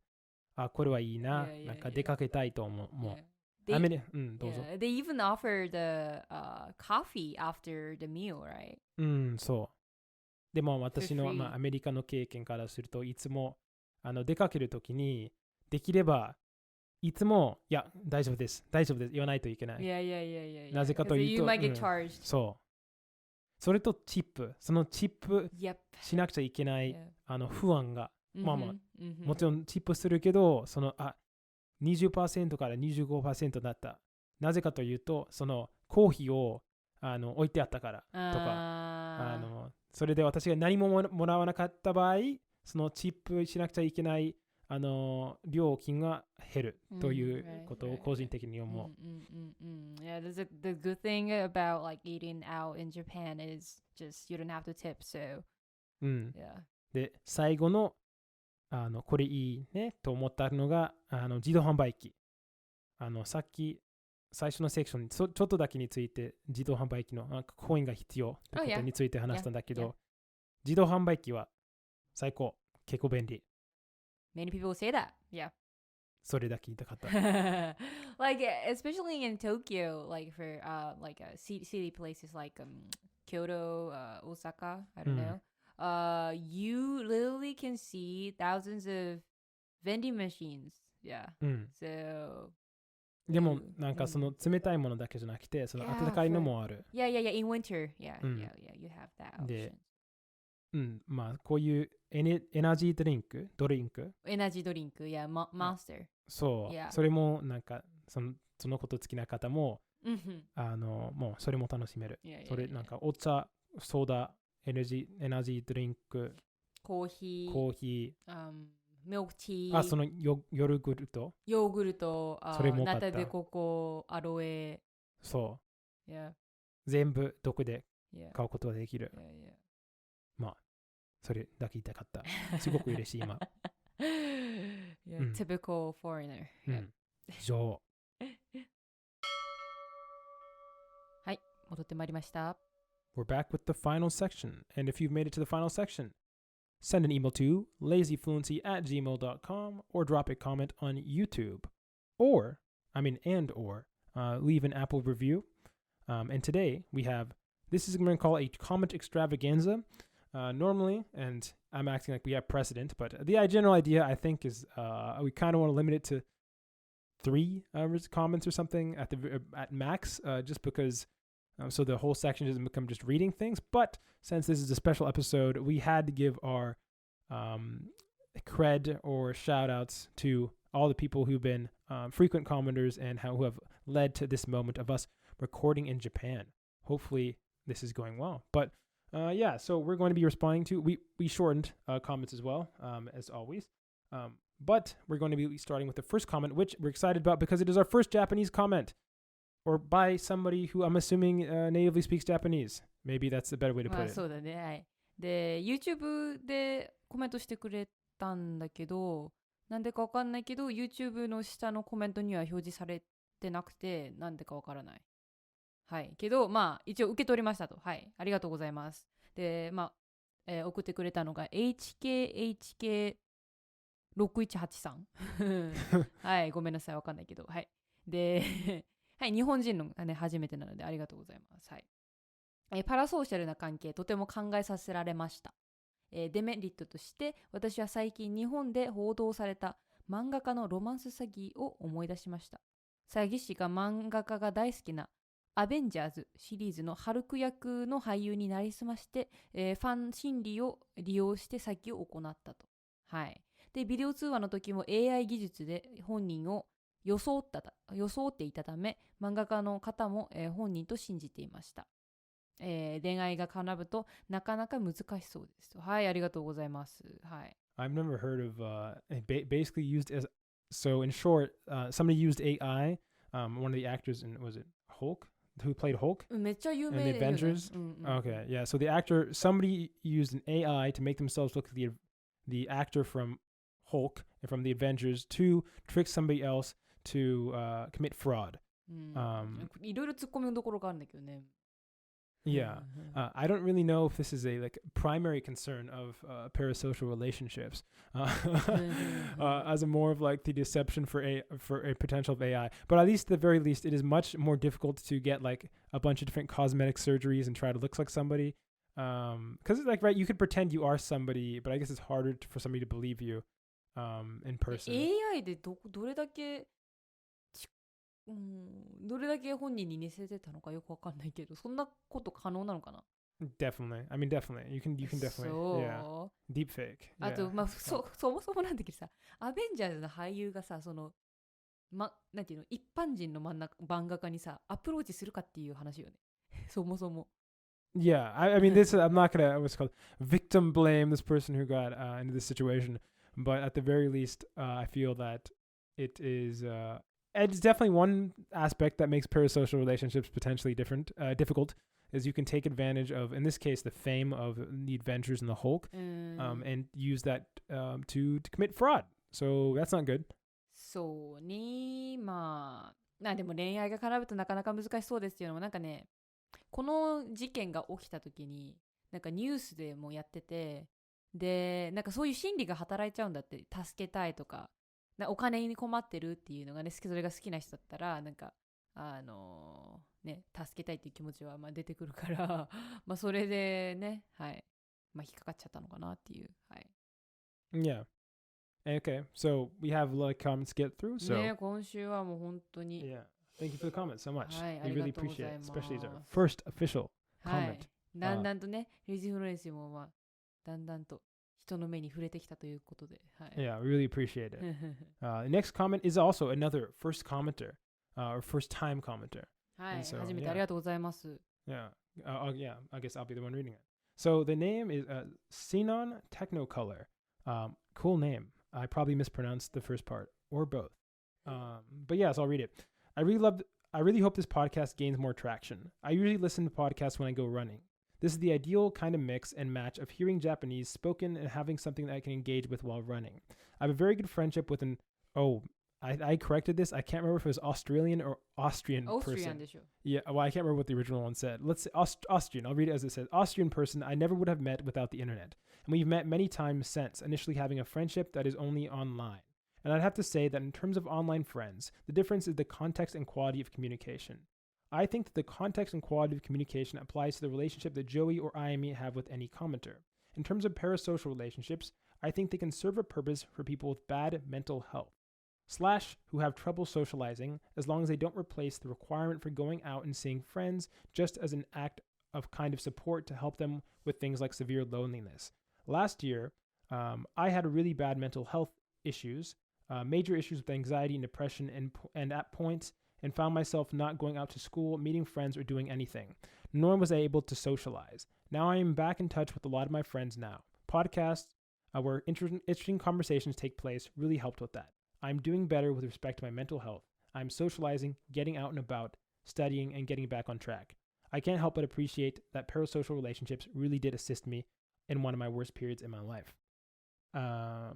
これはいいな、なんか出かけたいと思う。もう。どうぞ。They even offer the coffee after the meal, right? そう。でも私の、まあ、アメリカの経験からするといつも出かけるときにできればいつもいや大丈夫です言わないといけない。Yeah. なぜかというと、そう。それとチップしなくちゃいけない不安が、まあもちろんチップするけど20% から 25% だった。なぜかというとコーヒーを置いてあったからとかそれで私が何ももらわなかった場合チップしなくちゃいけない料金が減るということを個人的に思う。Yeah, the good thing about like eating out in Japan is just you don't have to tip, so. Yeah. で最後のこれいいねと思ったのが自動販売機。さっき最初のセクションにちょっとだけについて自動販売機のコインが必要ということについて話したんだけど、自動販売機は最高、結構便利。Many people say that, yeah. それだけ言いたかった。Like especially in Tokyo, like for like city places like Kyoto, Osaka, I don't know. You literally can see thousands of vending machines, yeah. So でもなんかその冷たいものだけじゃなくてその温かいのもある。Yeah, in winter. You have that option. で、まあこういうエナジードリンク、エナジードリンク、Monster. そう、それもなんかそのこと好きな方も、もうそれも楽しめる。それなんかお茶、ソーダ、エナジードリンク、コーヒー、ミルクティー、そのヨーグルト、それもナタデココ、アロエ、そう、全部どこで買うことができる。まあそれだけ言いたかった。すごく嬉しい今。Typical foreigner. 以上。はい、戻ってまいりました。We're back with the final section, and if you've made it to the final section, send an email to lazyfluency@gmail.com or drop a comment on YouTube, or leave an Apple review. And today we have, this is what I'm going to call a comment extravaganza. Normally, and I'm acting like we have precedent, but the general idea I think is we kind of want to limit it to 3 comments or something at max, just because so the whole section doesn't become just reading things. But since this is a special episode, we had to give our cred or shout outs to all the people who've been frequent commenters and who have led to this moment of us recording in Japan. Hopefully this is going well. But so we're going to be responding to, we shortened comments as well, as always. But we're going to be starting with the first comment, which we're excited about because it is our first Japanese comment, or by somebody who I'm assuming natively speaks Japanese. Maybe that's a better way to put it. そうだね。はい。で、YouTube でコメントしてくれたんだけど、なんでかわかんないけど、YouTube の下のコメントには表示されてなくて、なんでかわからない。はい。けど、一応受け取りましたと。はい。ありがとうございます。で、送ってくれたのが HKHK6183 はい。ごめんなさい。わかんないけど。はい。で、はい。日本人の、初めてなのでありがとうございます。はい。パラソーシャルな関係、とても考えさせられました。デメリットとして、私は最近日本で報道された漫画家のロマンス詐欺を思い出しました。詐欺師が漫画家が大好きなアベンジャーズシリーズのハルク役の俳優になりすまして、ファン心理を利用して詐欺を行ったと。はい。で、ビデオ通話の時も AI 技術で本人を装っていたため、漫画家の方も、本人と信じていました。恋愛が叶うとなかなか難しそうです。はい、ありがとうございます。はい。I've never heard of basically used as, so in short, somebody used AI, one of the actors in, was it Hulk? Who played Hulk? めっちゃ有名 in the Avengers? Okay, yeah. So the actor, somebody used an AI to make themselves look like the actor from Hulk and from the Avengers to trick somebody else to commit fraud. いろいろ突っ込みどころがあるんだけどね。Yeah, I don't really know if this is a primary concern of parasocial relationships, as a more of the deception for a potential of AI. But at least, at the very least, it is much more difficult to get a bunch of different cosmetic surgeries and try to look like somebody. Because right, you could pretend you are somebody, but I guess it's harder for somebody to believe you in person. AI でどれだけどれだけ本人に似せてたのかよくわかんないけど、そんなこと可能なのかな？ Definitely. I mean, definitely. You can definitely. Yeah. Deep fake. あと、そもそもなんだけどさ、アベンジャーズの俳優がさ、なんていうの、一般人の漫画家にさ、アプローチするかっていう話よね。そもそも。Yeah, I mean, I'm not gonna, what's called, victim blame this person who got into this situation, but at the very least, I feel that it is, it's definitely one aspect that makes parasocial relationships potentially difficult, is you can take advantage of, in this case, the fame of the Avengers and the Hulk, and use that to commit fraud. So that's not good. そうね、でも恋愛が絡むとなかなか難しそうですっていうのもなんかね、この事件が起きた時になんかニュースでもやってて、でなんかそういう心理が働いちゃうんだって、助けたいとか、お金に困ってるっていうのがね、それが好きな人だったらなんか助けたいっていう気持ちは出てくるからそれでね、はい、引っかかっちゃったのかなっていう、はい。Yeah. Okay, so we have a lot of comments to get through. So ね、今週はもう本当に。yeah, thank you for the comments so much. はい、あ We りが really とうござ appreciate い it, ます。 especially as our first official は comment. い。だんだんとね、レジフルエンシーもまあ、だんだんと人の目に触れてきたということで。はい。Yeah, we really appreciate it. Next comment is also another first commenter, or first time commenter. はい、 And so, 初めて yeah. ありがとうございます。Yeah, yeah. I guess I'll be the one reading it. So the name is Sinon Technocolor. Cool name. I probably mispronounced the first part or both. But yes, I'll read it. I really hope this podcast gains more traction. I usually listen to podcasts when I go running. This is the ideal kind of mix and match of hearing Japanese spoken and having something that I can engage with while running. I have a very good friendship with I corrected this. I can't remember if it was Australian or Austrian person. でしょ。 Yeah, well, I can't remember what the original one said. Let's say Austrian. I'll read it as it says. Austrian person I never would have met without the internet. And we've met many times since, initially having a friendship that is only online. And I'd have to say that in terms of online friends, the difference is the context and quality of communication. I think that the context and quality of communication applies to the relationship that Joey or Ayami have with any commenter. In terms of parasocial relationships, I think they can serve a purpose for people with bad mental health. / who have trouble socializing, as long as they don't replace the requirement for going out and seeing friends just as an act of kind of support to help them with things like severe loneliness. Last year, I had really bad mental health issues, major issues with anxiety and depression and at points, and found myself not going out to school, meeting friends, or doing anything, nor was I able to socialize. Now I am back in touch with a lot of my friends now. Podcasts where interesting conversations take place really helped with that. I'm doing better with respect to my mental health. I'm socializing, getting out and about, studying, and getting back on track. I can't help but appreciate that parasocial relationships really did assist me in one of my worst periods in my life. I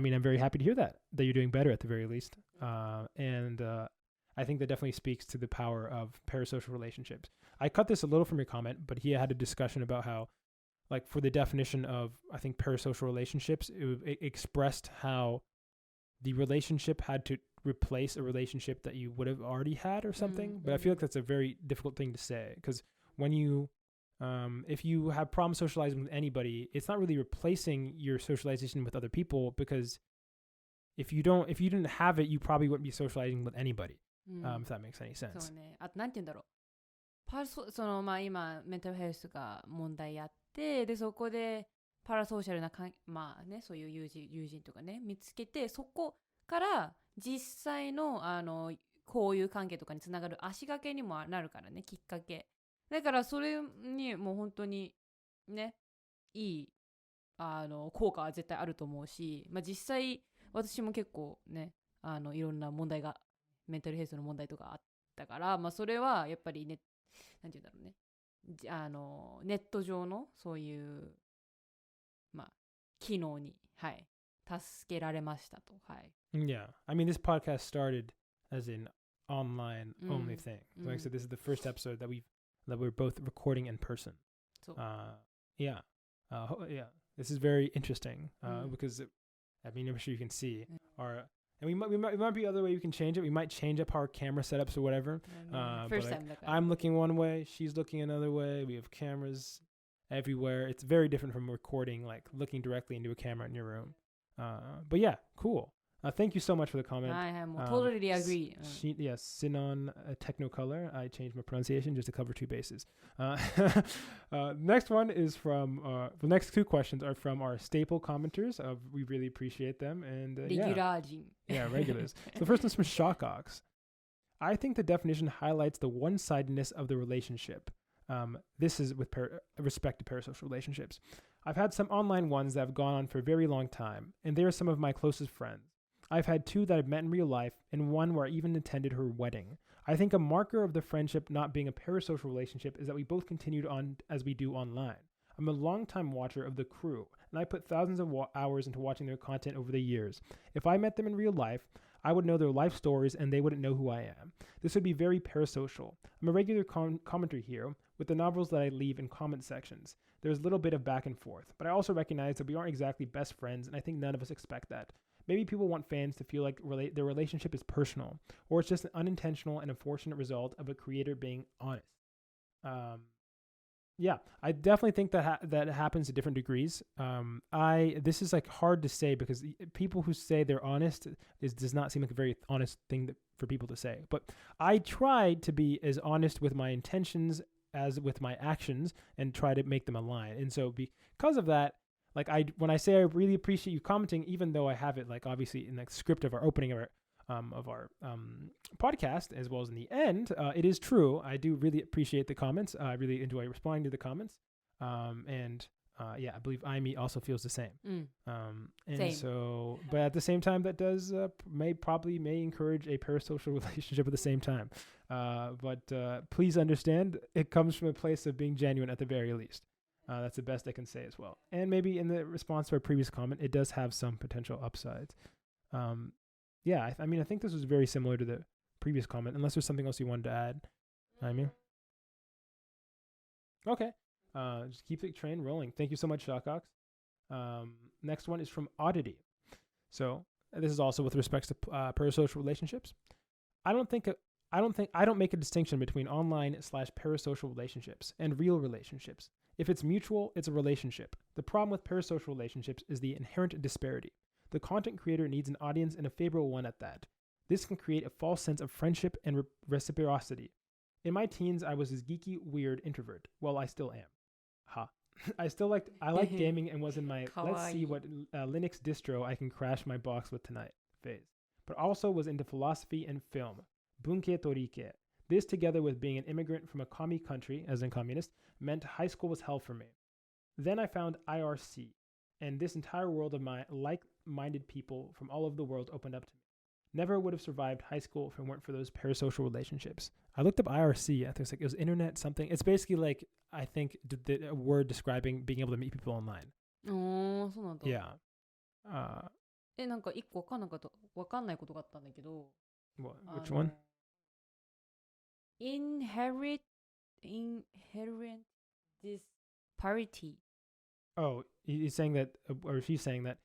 mean, I'm very happy to hear that you're doing better at the very least. And I think that definitely speaks to the power of parasocial relationships. I cut this a little from your comment, but he had a discussion about how, like, for the definition of, I think, parasocial relationships, it expressed how the relationship had to replace a relationship that you would have already had or something. But I feel like that's a very difficult thing to say, because when you, if you have problems socializing with anybody, it's not really replacing your socialization with other people, because if you didn't have it, you probably wouldn't be socializing with anybody. If that makes any sense. そうね。あと、なんて言うんだろう。まあ今、メンタルヘルスが問題あって、で、そこで、パラソーシャルなまあね、そういう友人とかね、見つけて、そこから実際の、交友関係とかにつながる足掛けにもなるからね、きっかけ。だから、それにもう本当にね、いい、効果は絶対あると思うし、まあ実際、私も結構ね、いろんな問題が、メンタルヘルスの問題とかあったから、まあそれはやっぱりね、なんて言うんだろうね、ネット上のそういうまあ機能に、はい、助けられましたと。はい。Yeah, I mean, this podcast started as an online only thing. Like I said, this is the first episode that we're both recording in person. So, yeah, this is very interesting because I mean, I'm sure you can see our. And we might be other way we can change it. We might change up our camera setups or whatever. First but time I'm looking one way, she's looking another way. We have cameras everywhere. It's very different from recording, like looking directly into a camera in your room. But yeah, cool. Thank you so much for the comment. I totally agree. Yes, Sinon Technocolor. I changed my pronunciation just to cover two bases. Next one is from, the next two questions are from our staple commenters. We really appreciate them. And yeah, regulars. So the first one's from Shockox. I think the definition highlights the one-sidedness of the relationship. This is with respect to parasocial relationships. I've had some online ones that have gone on for a very long time, and they are some of my closest friends. I've had two that I've met in real life, and one where I even attended her wedding. I think a marker of the friendship not being a parasocial relationship is that we both continued on as we do online. I'm a long-time watcher of The Crew, and I put thousands of hours into watching their content over the years. If I met them in real life, I would know their life stories and they wouldn't know who I am. This would be very parasocial. I'm a regular commenter here with the novels that I leave in comment sections. There's a little bit of back and forth, but I also recognize that we aren't exactly best friends, and I think none of us expect that. Maybe people want fans to feel like their relationship is personal, or it's just an unintentional and unfortunate result of a creator being honest. yeah, I definitely think that happens to different degrees. This is like hard to say because people who say they're honest does not seem like a very honest thing for people to say. But I try to be as honest with my intentions as with my actions and try to make them align. And so because of that, like when I say I really appreciate you commenting, even though I have it like obviously in the script of our opening of our podcast as well as in the end, it is true. I do really appreciate the comments. I really enjoy responding to the comments. Yeah, I believe Aimi also feels the same. And Same. so, but at the same time, that does may encourage a parasocial relationship at the same time. But please understand, it comes from a place of being genuine at the very least. That's the best I can say as well. And maybe in the response to our previous comment, it does have some potential upsides. Yeah, I mean, I think this was very similar to the previous comment, unless there's something else you wanted to add. I mean, okay. Just keep the train rolling. Thank you so much, Shawcox. Next one is from Oddity. So this is also with respects to parasocial relationships. I don't make a distinction between online/parasocial relationships and real relationships. If it's mutual, it's a relationship. The problem with parasocial relationships is the inherent disparity. The content creator needs an audience and a favorable one at that. This can create a false sense of friendship and reciprocity. In my teens, I was this geeky, weird introvert. Well, I still am. Ha. I like gaming and was in my let's see what Linux distro I can crash my box with tonight phase. But also was into philosophy and film. Bunke torike. This, together with being an immigrant from a commie country, as in communist, meant high school was hell for me. Then I found IRC, and this entire world of my like-minded people from all over the world opened up to me. Never would have survived high school if it weren't for those parasocial relationships. I looked up IRC. I think it was internet something. It's basically like, I think, a word describing being able to meet people online. そうなんだ。 Yeah. なんか一個わかんないことがあったんだけど。Which one? Inherent disparity. Oh, he's saying that, or she's saying that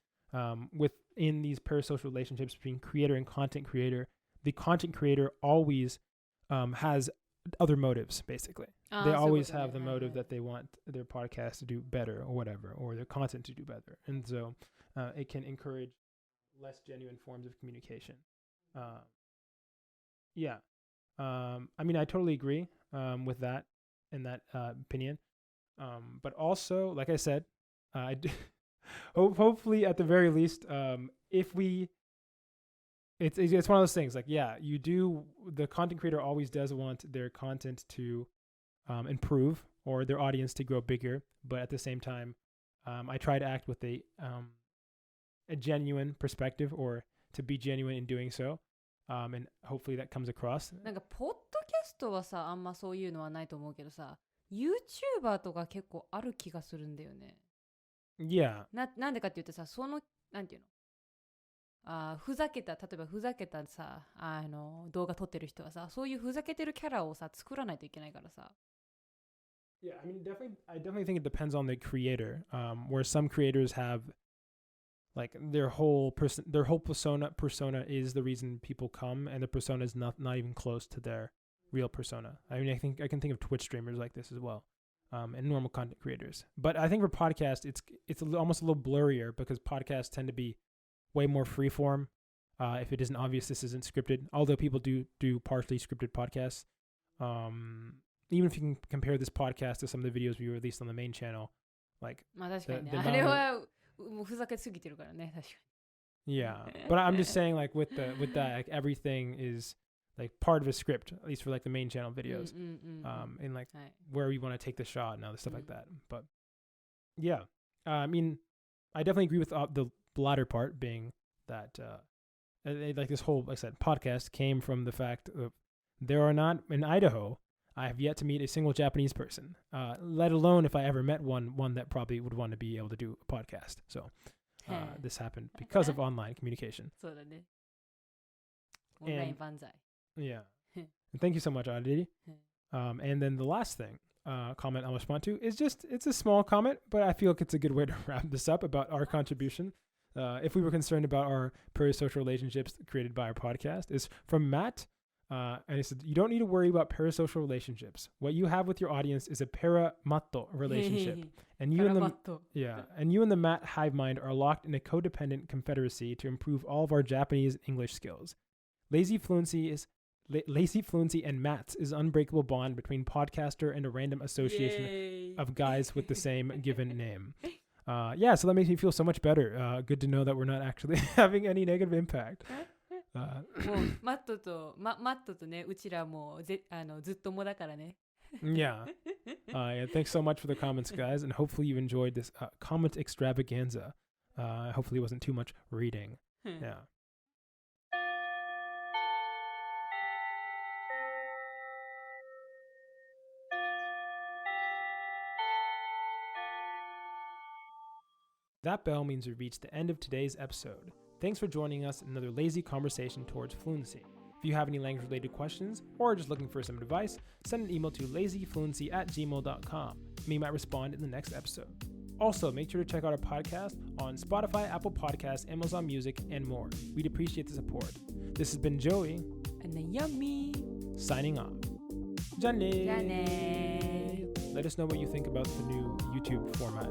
within these parasocial relationships between creator and content creator, the content creator always has other motives, basically. They always have the motive that they want their podcast to do better or whatever, or their content to do better. And so it can encourage less genuine forms of communication. Yeah. I mean, I totally agree with that and that opinion. But also, like I said, I do hopefully at the very least, if we, it's one of those things like, yeah, the content creator always does want their content to improve or their audience to grow bigger. But at the same time, I try to act with a genuine perspective or to be genuine in doing so. And hopefully that comes across. なんかポッドキャストはさ、あんまそういうのはないと思うけどさ、YouTuber とか結構ある気がするんだよね。Yeah. なんでかって言うとさ、なんていうの、ふざけたさ、動画撮ってる人はさ、そういうふざけてるキャラをさ、作らないといけないからさ。Yeah, I mean, I definitely think it depends on the creator. Where some creators have like their whole persona is the reason people come, and the persona is not even close to their real persona. I mean, I can think of Twitch streamers like this as well, and normal content creators. But I think for podcasts, it's almost a little blurrier because podcasts tend to be way more freeform. If it isn't obvious, this isn't scripted. Although people do partially scripted podcasts. Even if you can compare this podcast to some of the videos we released on the main channel, like まあ確かにね。あれはもうふざけすぎてるからね、確かに。Yeah, but I'm just saying like with that, like everything is like part of a script, at least for like the main channel videos, and like where we want to take the shot and other stuff like that. But yeah, I mean, I definitely agree with the latter part being that like this whole, like I said, podcast came from the fact of there are not in Idaho. I have yet to meet a single Japanese person, let alone if I ever met one that probably would want to be able to do a podcast. So this happened because of online communication. そうだね。オンライン万歳。Yeah. And thank you so much, Aditi. And then the last thing, comment I'll respond to is it's a small comment, but I feel like it's a good way to wrap this up about our contribution. If we were concerned about our parasocial relationships created by our podcast, is from Matt. And it said, you don't need to worry about parasocial relationships. What you have with your audience is a paramatto relationship. And you and the Matt hive mind are locked in a codependent confederacy to improve all of our Japanese English skills. Lazy Fluency and Matt's is an unbreakable bond between podcaster and a random association of guys with the same given name. So that makes me feel so much better. Good to know that we're not actually having any negative impact. もうマットとね、うちらもずっともだからね。Yeah. Thanks so much for the comments, guys, and hopefully you enjoyed this comment extravaganza. Hopefully it wasn't too much reading. Yeah. That bell means we've reached the end of today's episode. Thanks for joining us in another lazy conversation towards fluency. If you have any language-related questions or are just looking for some advice, send an email to lazyfluency@gmail.com. We might respond in the next episode. Also, make sure to check out our podcast on Spotify, Apple Podcasts, Amazon Music, and more. We'd appreciate the support. This has been Joey and Yummy signing off. Jane. Let us know what you think about the new YouTube format.